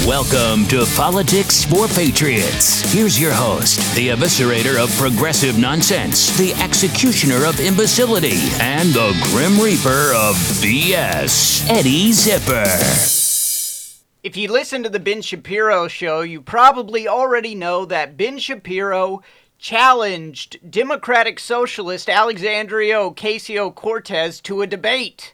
Welcome to Politics for Patriots. Here's your host, the eviscerator of progressive nonsense, the executioner of imbecility, and the grim reaper of BS, Eddie Zipper. If you listen to the Ben Shapiro show, you probably already know that Ben Shapiro challenged Democratic Socialist Alexandria Ocasio-Cortez to a debate.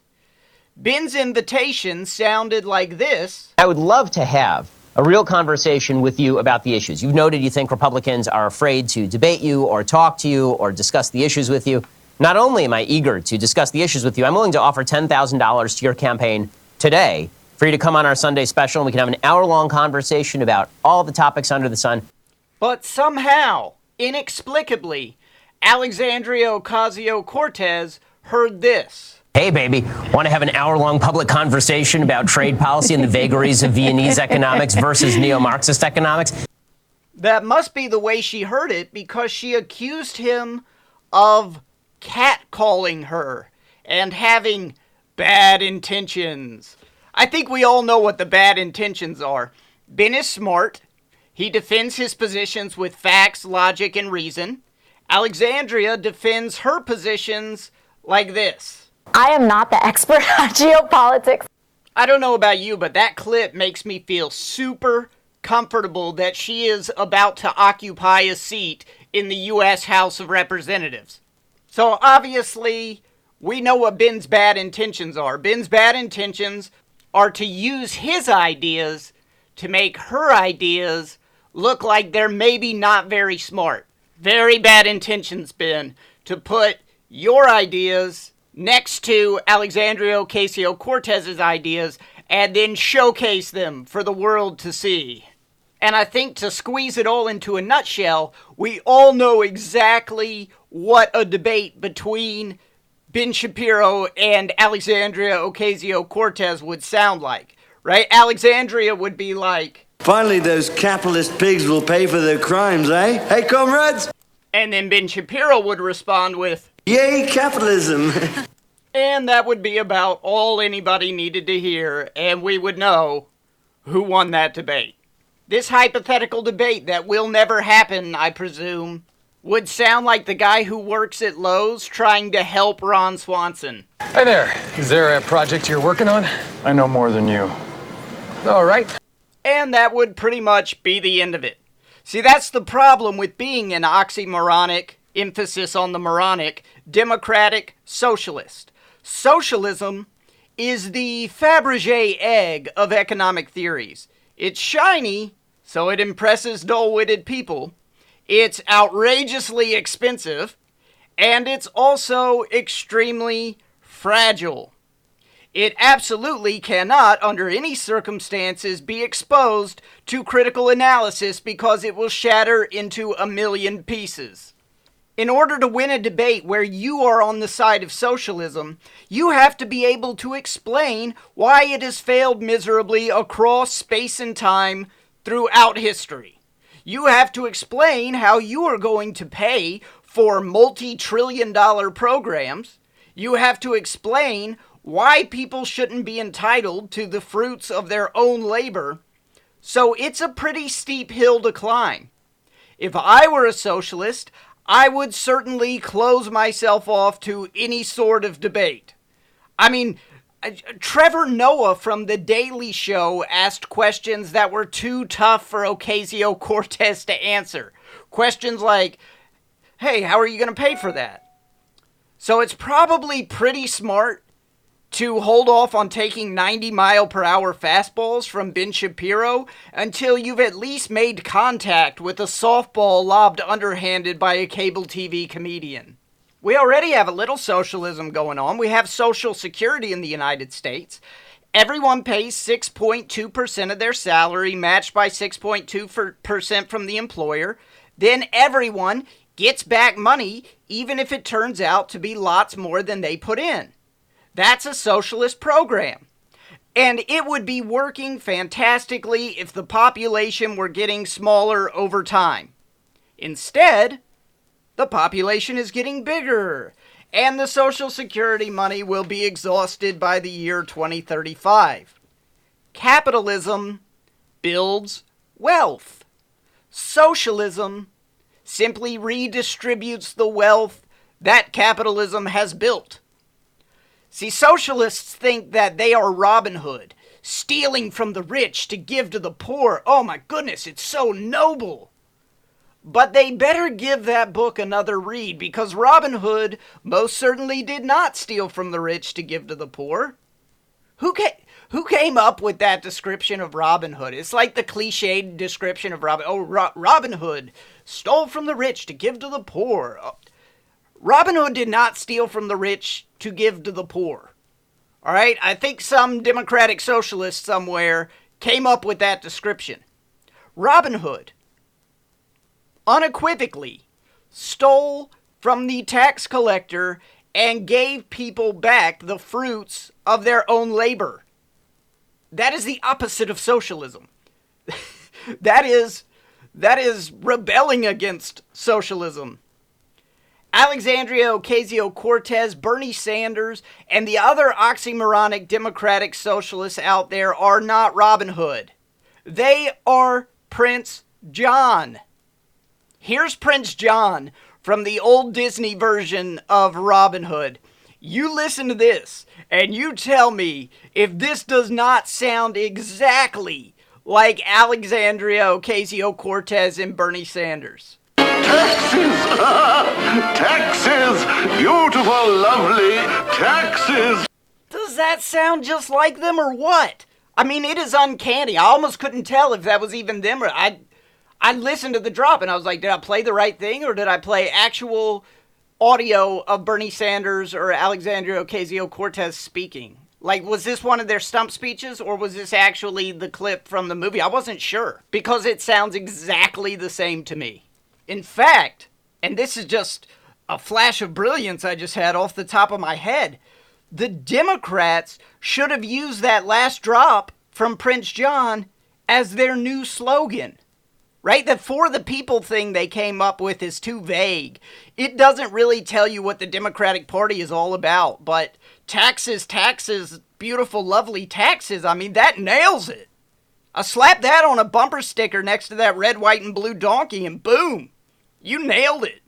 Ben's invitation sounded like this. I would love to have a real conversation with you about the issues. You've noted you think Republicans are afraid to debate you or talk to you or discuss the issues with you. Not only am I eager to discuss the issues with you, I'm willing to offer $10,000 to your campaign today for you to come on our Sunday special and we can have an hour-long conversation about all the topics under the sun. But somehow, inexplicably, Alexandria Ocasio-Cortez heard this. Hey, baby, want to have an hour-long public conversation about trade policy and the vagaries of Viennese economics versus neo-Marxist economics? That must be the way she heard it, because she accused him of catcalling her and having bad intentions. I think we all know what the bad intentions are. Ben is smart. He defends his positions with facts, logic, and reason. Alexandria defends her positions like this. I am not the expert on geopolitics. I don't know about you, but that clip makes me feel super comfortable that she is about to occupy a seat in the U.S. House of Representatives. So obviously, we know what Ben's bad intentions are. Ben's bad intentions are to use his ideas to make her ideas look like they're maybe not very smart. Very bad intentions, Ben, to put your ideas next to Alexandria Ocasio-Cortez's ideas and then showcase them for the world to see. And I think to squeeze it all into a nutshell, we all know exactly what a debate between Ben Shapiro and Alexandria Ocasio-Cortez would sound like, right? Alexandria would be like, "Finally, those capitalist pigs will pay for their crimes, eh? Hey, comrades?" And then Ben Shapiro would respond with, "Yay, capitalism." And that would be about all anybody needed to hear, and we would know who won that debate. This hypothetical debate that will never happen, I presume, would sound like the guy who works at Lowe's trying to help Ron Swanson. Hi there. Is there a project you're working on? I know more than you. All right. And that would pretty much be the end of it. See, that's the problem with being an oxymoronic, emphasis on the moronic, democratic socialist. Socialism is the Fabergé egg of economic theories. It's shiny, so it impresses dull-witted people. It's outrageously expensive, and it's also extremely fragile. It absolutely cannot, under any circumstances, be exposed to critical analysis because it will shatter into a million pieces. In order to win a debate where you are on the side of socialism, you have to be able to explain why it has failed miserably across space and time throughout history. You have to explain how you are going to pay for multi-trillion-dollar programs. You have to explain why people shouldn't be entitled to the fruits of their own labor. So it's a pretty steep hill to climb. If I were a socialist, I would certainly close myself off to any sort of debate. I mean, Trevor Noah from The Daily Show asked questions that were too tough for Ocasio-Cortez to answer. Questions like, hey, how are you going to pay for that? So it's probably pretty smart to hold off on taking 90-mile-per-hour fastballs from Ben Shapiro until you've at least made contact with a softball lobbed underhanded by a cable TV comedian. We already have a little socialism going on. We have Social Security in the United States. Everyone pays 6.2% of their salary, matched by 6.2% from the employer. Then everyone gets back money, even if it turns out to be lots more than they put in. That's a socialist program. And it would be working fantastically if the population were getting smaller over time. Instead, the population is getting bigger, and the Social Security money will be exhausted by the year 2035. Capitalism builds wealth. Socialism simply redistributes the wealth that capitalism has built. See, socialists think that they are Robin Hood, stealing from the rich to give to the poor. Oh my goodness, it's so noble. But they better give that book another read, because Robin Hood most certainly did not steal from the rich to give to the poor. Who came up with that description of Robin Hood? It's like the cliched description of Robin Hood stole from the rich to give to the poor. Robin Hood did not steal from the rich to give to the poor. All right? I think some Democratic Socialist somewhere came up with that description. Robin Hood unequivocally stole from the tax collector and gave people back the fruits of their own labor. That is the opposite of socialism. That is rebelling against socialism. Alexandria Ocasio-Cortez, Bernie Sanders, and the other oxymoronic Democratic Socialists out there are not Robin Hood. They are Prince John. Here's Prince John from the old Disney version of Robin Hood. You listen to this, and you tell me if this does not sound exactly like Alexandria Ocasio-Cortez and Bernie Sanders. Taxes! Taxes! Beautiful, lovely taxes! Does that sound just like them or what? I mean, it is uncanny. I almost couldn't tell if that was even them or I listened to the drop and I was like, did I play the right thing or did I play actual audio of Bernie Sanders or Alexandria Ocasio-Cortez speaking? Like, was this one of their stump speeches or was this actually the clip from the movie? I wasn't sure because it sounds exactly the same to me. In fact, and this is just a flash of brilliance I just had off the top of my head, the Democrats should have used that last drop from Prince John as their new slogan. Right? The for the people thing they came up with is too vague. It doesn't really tell you what the Democratic Party is all about. But taxes, taxes, beautiful, lovely taxes, I mean, that nails it. I slap that on a bumper sticker next to that red, white, and blue donkey and boom, you nailed it.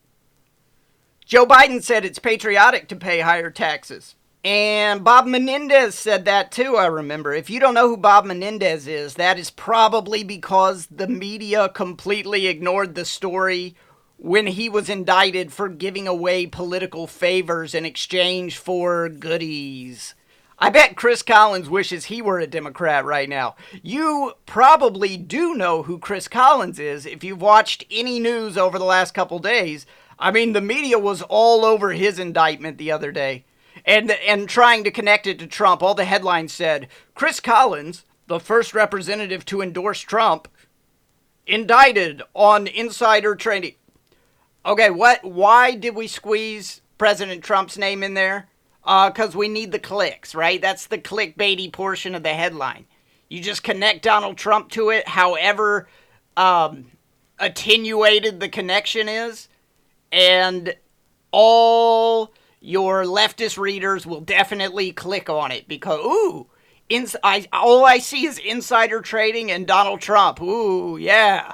Joe Biden said it's patriotic to pay higher taxes. And Bob Menendez said that too, I remember. If you don't know who Bob Menendez is, that is probably because the media completely ignored the story when he was indicted for giving away political favors in exchange for goodies. I bet Chris Collins wishes he were a Democrat right now. You probably do know who Chris Collins is if you've watched any news over the last couple days. I mean, the media was all over his indictment the other day. And trying to connect it to Trump, all the headlines said, Chris Collins, the first representative to endorse Trump, indicted on insider trading. Okay, why did we squeeze President Trump's name in there? Because we need the clicks, right? That's the clickbaity portion of the headline. You just connect Donald Trump to it, however attenuated the connection is, and all your leftist readers will definitely click on it because, ooh, all I see is insider trading and Donald Trump. Ooh, yeah.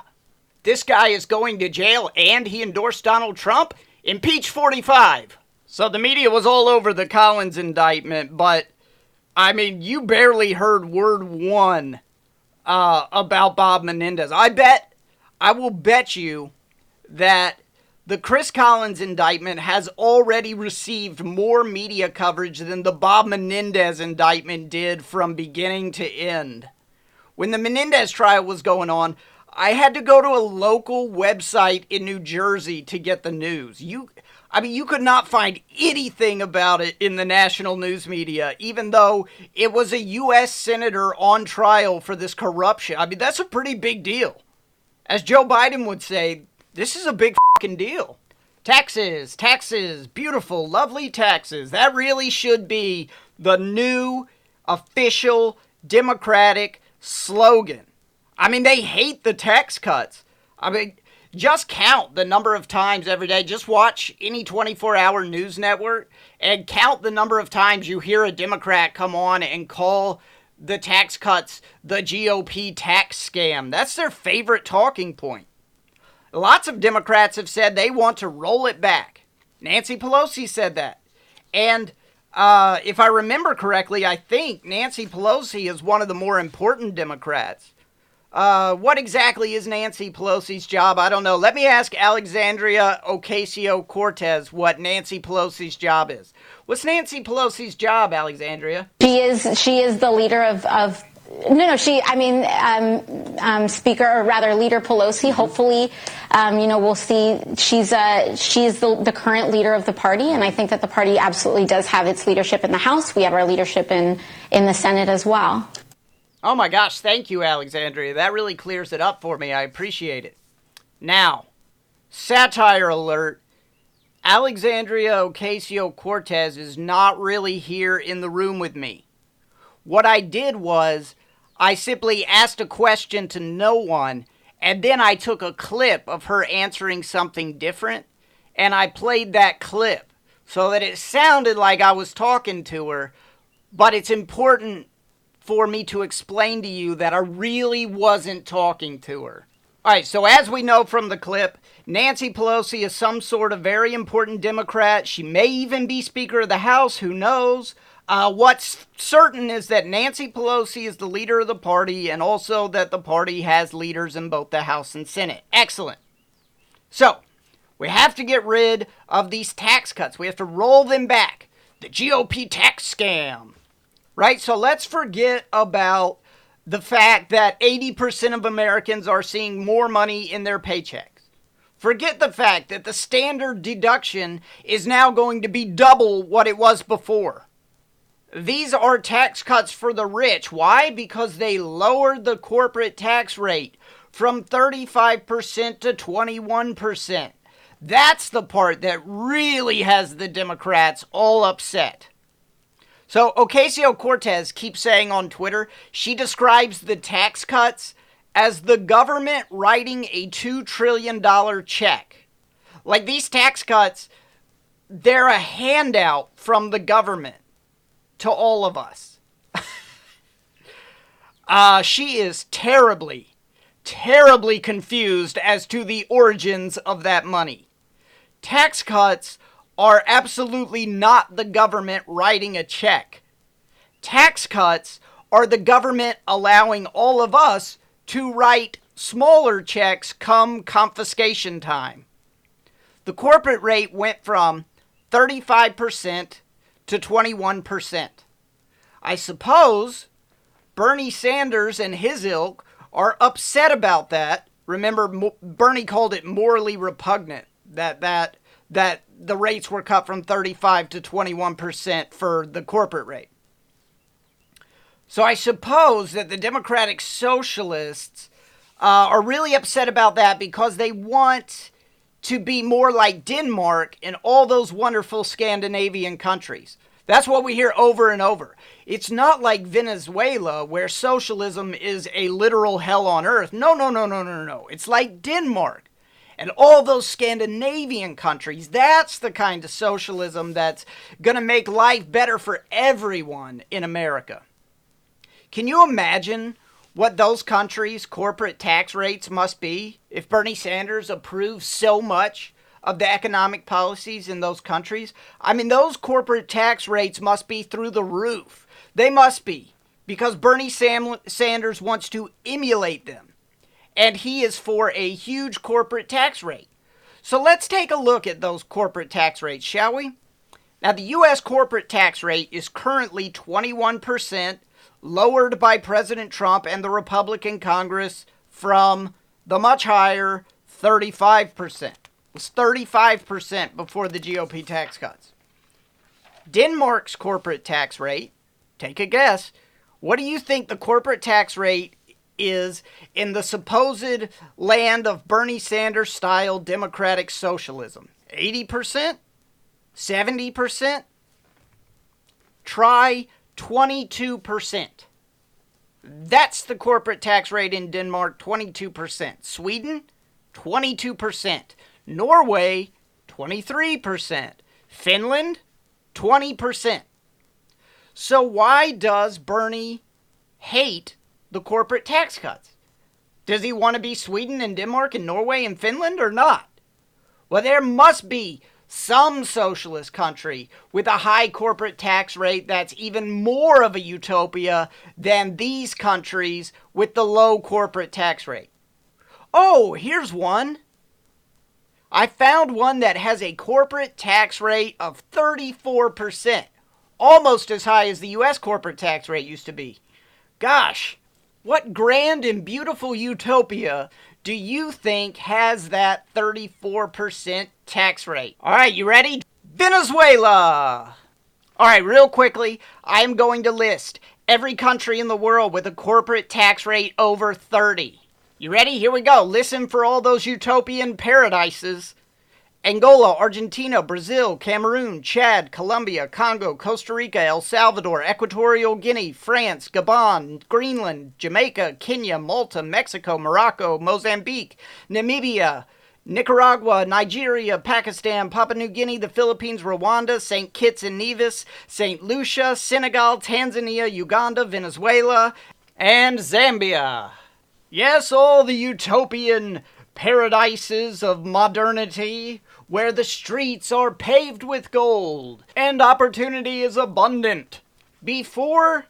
This guy is going to jail and he endorsed Donald Trump? Impeach 45. So the media was all over the Collins indictment, but, I mean, you barely heard word one about Bob Menendez. I will bet you that the Chris Collins indictment has already received more media coverage than the Bob Menendez indictment did from beginning to end. When the Menendez trial was going on, I had to go to a local website in New Jersey to get the news. You could not find anything about it in the national news media, even though it was a U.S. senator on trial for this corruption. I mean, that's a pretty big deal. As Joe Biden would say, this is a big fucking deal. Taxes, taxes, beautiful, lovely taxes. That really should be the new official Democratic slogan. I mean, they hate the tax cuts. I mean, just count the number of times every day. Just watch any 24-hour news network and count the number of times you hear a Democrat come on and call the tax cuts, the GOP tax scam. That's their favorite talking point. Lots of Democrats have said they want to roll it back. Nancy Pelosi said that. And if I remember correctly, I think Nancy Pelosi is one of the more important Democrats. What exactly is Nancy Pelosi's job? I don't know. Let me ask Alexandria Ocasio-Cortez what Nancy Pelosi's job is. What's Nancy Pelosi's job, Alexandria? She is the leader of Speaker, or rather Leader Pelosi. Hopefully, we'll see. She is the current leader of the party, and I think that the party absolutely does have its leadership in the House. We have our leadership in the Senate as well. Oh my gosh, thank you, Alexandria. That really clears it up for me. I appreciate it. Now, satire alert. Alexandria Ocasio-Cortez is not really here in the room with me. What I did was, I simply asked a question to no one, and then I took a clip of her answering something different, and I played that clip so that it sounded like I was talking to her, but it's important for me to explain to you that I really wasn't talking to her. All right, so as we know from the clip, Nancy Pelosi is some sort of very important Democrat. She may even be Speaker of the House, who knows? What's certain is that Nancy Pelosi is the leader of the party, and also that the party has leaders in both the House and Senate. Excellent. So, we have to get rid of these tax cuts. We have to roll them back. The GOP tax scam. Right? So let's forget about the fact that 80% of Americans are seeing more money in their paychecks. Forget the fact that the standard deduction is now going to be double what it was before. These are tax cuts for the rich. Why? Because they lowered the corporate tax rate from 35% to 21%. That's the part that really has the Democrats all upset. So Ocasio-Cortez keeps saying on Twitter, she describes the tax cuts as the government writing a $2 trillion check. Like, these tax cuts, they're a handout from the government to all of us. She is terribly, terribly confused as to the origins of that money. Tax cuts are absolutely not the government writing a check. Tax cuts are the government allowing all of us to write smaller checks come confiscation time. The corporate rate went from 35% to 21%. I suppose Bernie Sanders and his ilk are upset about that. Remember, Bernie called it morally repugnant that the rates were cut from 35 to 21% for the corporate rate. So I suppose that the Democratic Socialists are really upset about that because they want to be more like Denmark and all those wonderful Scandinavian countries. That's what we hear over and over. It's not like Venezuela, where socialism is a literal hell on earth. No. It's like Denmark. And all those Scandinavian countries, that's the kind of socialism that's going to make life better for everyone in America. Can you imagine what those countries' corporate tax rates must be if Bernie Sanders approves so much of the economic policies in those countries? I mean, those corporate tax rates must be through the roof. They must be, because Bernie Sanders wants to emulate them. And he is for a huge corporate tax rate. So let's take a look at those corporate tax rates, shall we? Now, the U.S. corporate tax rate is currently 21%, lowered by President Trump and the Republican Congress from the much higher 35%. It was 35% before the GOP tax cuts. Denmark's corporate tax rate, take a guess, what do you think the corporate tax rate is in the supposed land of Bernie Sanders-style democratic socialism? 80%? 70%? Try 22%. That's the corporate tax rate in Denmark, 22%. Sweden, 22%. Norway, 23%. Finland, 20%. So why does Bernie hate the corporate tax cuts. Does he want to be Sweden and Denmark and Norway and Finland or not? Well, there must be some socialist country with a high corporate tax rate that's even more of a utopia than these countries with the low corporate tax rate. Oh, here's one. I found one that has a corporate tax rate of 34%, almost as high as the U.S. corporate tax rate used to be. Gosh, what grand and beautiful utopia do you think has that 34% tax rate? All right, you ready? Venezuela! All right, real quickly, I'm going to list every country in the world with a corporate tax rate over 30. You ready? Here we go. Listen for all those utopian paradises. Angola, Argentina, Brazil, Cameroon, Chad, Colombia, Congo, Costa Rica, El Salvador, Equatorial Guinea, France, Gabon, Greenland, Jamaica, Kenya, Malta, Mexico, Morocco, Mozambique, Namibia, Nicaragua, Nigeria, Pakistan, Papua New Guinea, the Philippines, Rwanda, St. Kitts and Nevis, St. Lucia, Senegal, Tanzania, Uganda, Venezuela, and Zambia. Yes, all the utopian paradises of modernity, where the streets are paved with gold and opportunity is abundant. Before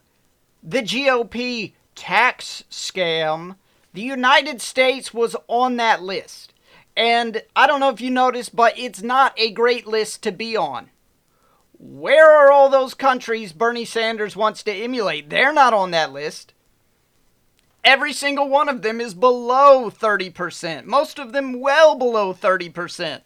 the GOP tax scam, the United States was on that list. And I don't know if you noticed, but it's not a great list to be on. Where are all those countries Bernie Sanders wants to emulate? They're not on that list. Every single one of them is below 30%. Most of them well below 30%.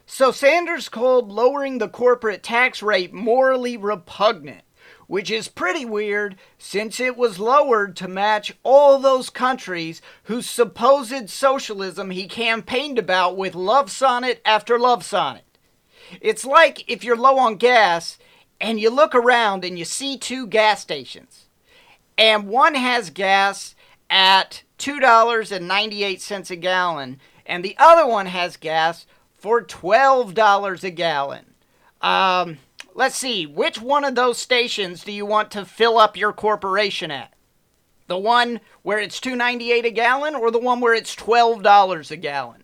So Sanders called lowering the corporate tax rate morally repugnant, which is pretty weird since it was lowered to match all those countries whose supposed socialism he campaigned about with love sonnet after love sonnet. It's like if you're low on gas and you look around and you see two gas stations, and one has gas at $2.98 a gallon, and the other one has gas for $12 a gallon. Let's see, which one of those stations do you want to fill up your corporation at? The one where it's $2.98 a gallon, or the one where it's $12 a gallon?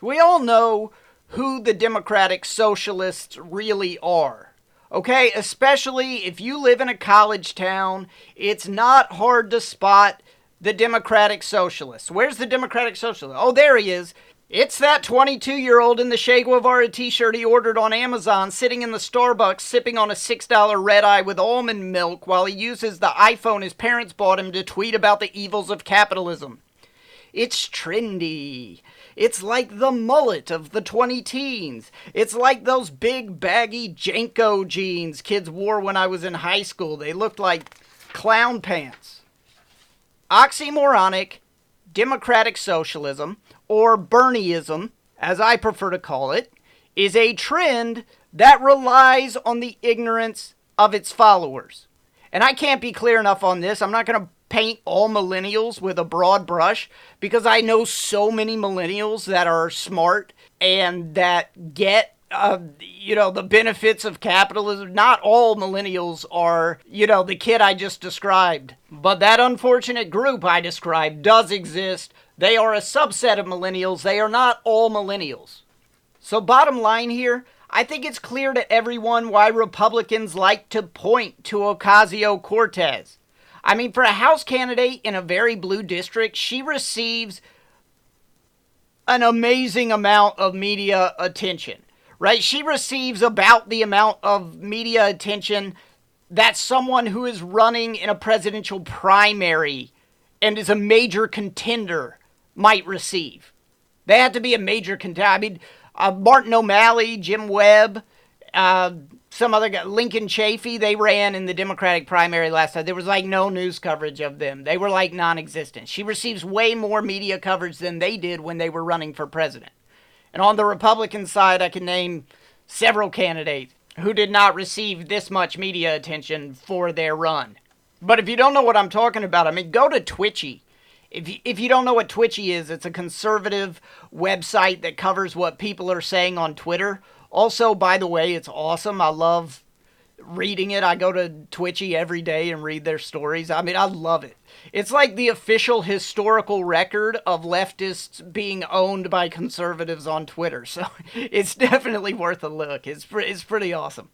We all know who the Democratic Socialists really are. Okay, especially if you live in a college town, it's not hard to spot the Democratic Socialists. Where's the Democratic Socialist? Oh, there he is. It's that 22-year-old in the Che Guevara t-shirt he ordered on Amazon, sitting in the Starbucks, sipping on a $6 red-eye with almond milk while he uses the iPhone his parents bought him to tweet about the evils of capitalism. It's trendy. It's like the mullet of the 20-teens. It's like those big baggy Janko jeans kids wore when I was in high school. They looked like clown pants. Oxymoronic Democratic Socialism, or Bernieism, as I prefer to call it, is a trend that relies on the ignorance of its followers. And I can't be clear enough on this. I'm not going to paint all millennials with a broad brush, because I know so many millennials that are smart and that get the benefits of capitalism. Not all millennials are, the kid I just described. But that unfortunate group I described does exist. They are a subset of millennials. They are not all millennials. So bottom line here, I think it's clear to everyone why Republicans like to point to Ocasio-Cortez. I mean, for a House candidate in a very blue district, she receives an amazing amount of media attention, right? She receives about the amount of media attention that someone who is running in a presidential primary and is a major contender might receive. They have to be a major contender. I mean, Martin O'Malley, Jim Webb, some other guy, Lincoln Chafee, they ran in the Democratic primary last time. There was like no news coverage of them. They were like non-existent. She receives way more media coverage than they did when they were running for president. And on the Republican side, I can name several candidates who did not receive this much media attention for their run. But if you don't know what I'm talking about, I mean, go to Twitchy. If you don't know what Twitchy is, it's a conservative website that covers what people are saying on Twitter. Also, by the way, it's awesome. I love reading it. I go to Twitchy every day and read their stories. I mean, I love it. It's like the official historical record of leftists being owned by conservatives on Twitter. So it's definitely worth a look. It's pretty awesome.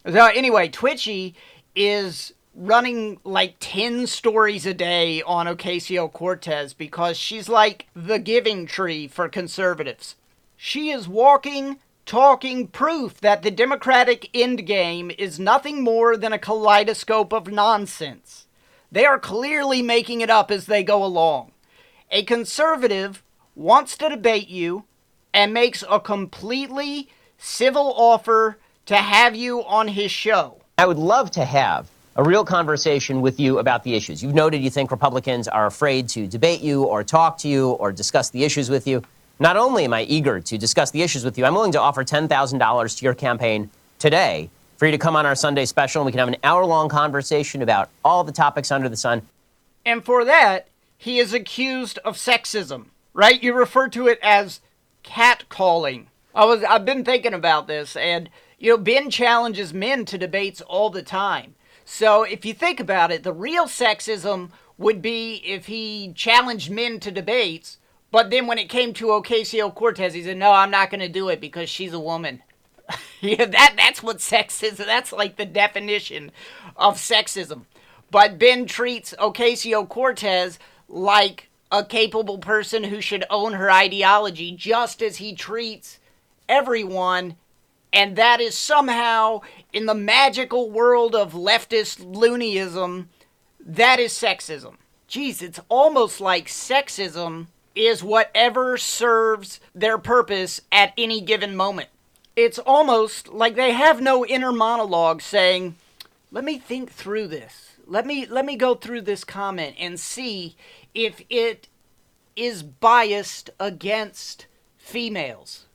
So anyway, Twitchy is running like 10 stories a day on Ocasio-Cortez because she's like the giving tree for conservatives. She is walking, talking proof that the Democratic endgame is nothing more than a kaleidoscope of nonsense. They are clearly making it up as they go along. A conservative wants to debate you and makes a completely civil offer to have you on his show. I would love to have a real conversation with you about the issues. You've noted you think Republicans are afraid to debate you or talk to you or discuss the issues with you. Not only am I eager to discuss the issues with you, I'm willing to offer $10,000 to your campaign today for you to come on our Sunday special and we can have an hour-long conversation about all the topics under the sun. And for that, he is accused of sexism, right? You refer to it as catcalling. I've been thinking about this, and Ben challenges men to debates all the time. So if you think about it, the real sexism would be if he challenged men to debates, but then when it came to Ocasio-Cortez, he said, no, I'm not going to do it because she's a woman. That's what sexism, that's like the definition of sexism. But Ben treats Ocasio-Cortez like a capable person who should own her ideology, just as he treats everyone. And that is somehow, in the magical world of leftist loonyism, that is sexism. Geez, it's almost like sexism is whatever serves their purpose at any given moment. It's almost like they have no inner monologue saying, let me think through this. Let me go through this comment and see if it is biased against females.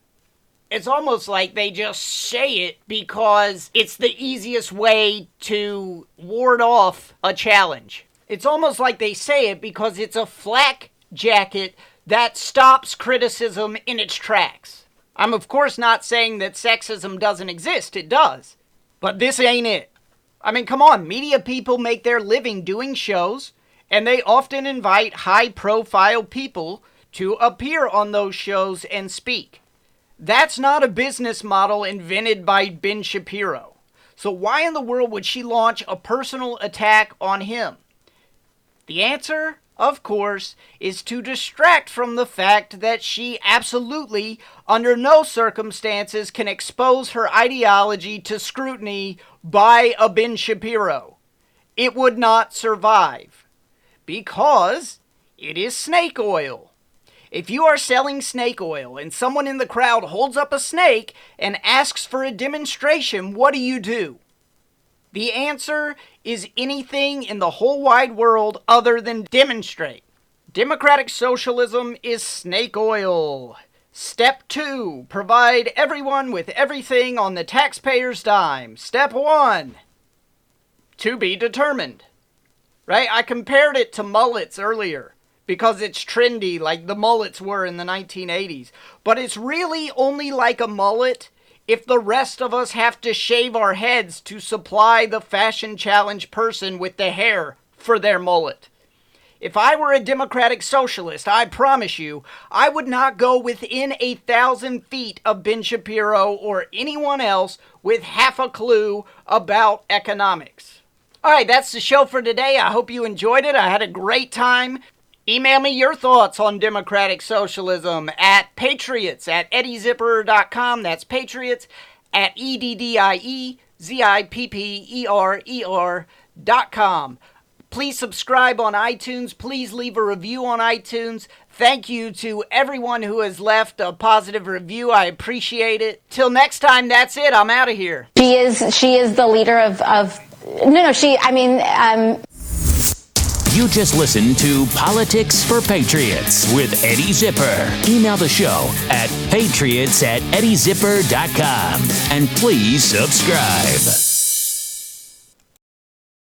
It's almost like they just say it because it's the easiest way to ward off a challenge. It's almost like they say it because it's a flak jacket that stops criticism in its tracks. I'm of course not saying that sexism doesn't exist. It does. But this ain't it. I mean, come on. Media people make their living doing shows, and they often invite high-profile people to appear on those shows and speak. That's not a business model invented by Ben Shapiro. So why in the world would she launch a personal attack on him? The answer, of course, is to distract from the fact that she absolutely, under no circumstances, can expose her ideology to scrutiny by a Ben Shapiro. It would not survive. Because it is snake oil. If you are selling snake oil and someone in the crowd holds up a snake and asks for a demonstration, what do? The answer is anything in the whole wide world other than demonstrate. Democratic socialism is snake oil. Step 2, provide everyone with everything on the taxpayer's dime. Step 1, to be determined. Right? I compared it to mullets earlier, because it's trendy like the mullets were in the 1980s. But it's really only like a mullet if the rest of us have to shave our heads to supply the fashion challenge person with the hair for their mullet. If I were a democratic socialist, I promise you, I would not go within 1,000 feet of Ben Shapiro or anyone else with half a clue about economics. All right, that's the show for today. I hope you enjoyed it. I had a great time. Email me your thoughts on democratic socialism at patriots@eddiezipper.com. That's patriots at EDDIEZIPPERER.com. Please subscribe on iTunes. Please leave a review on iTunes. Thank you to everyone who has left a positive review. I appreciate it. Till next time, that's it. I'm out of here. She is the leader of You just listened to Politics for Patriots with Eddie Zipper. Email the show at patriots@eddiezipper.com and please subscribe.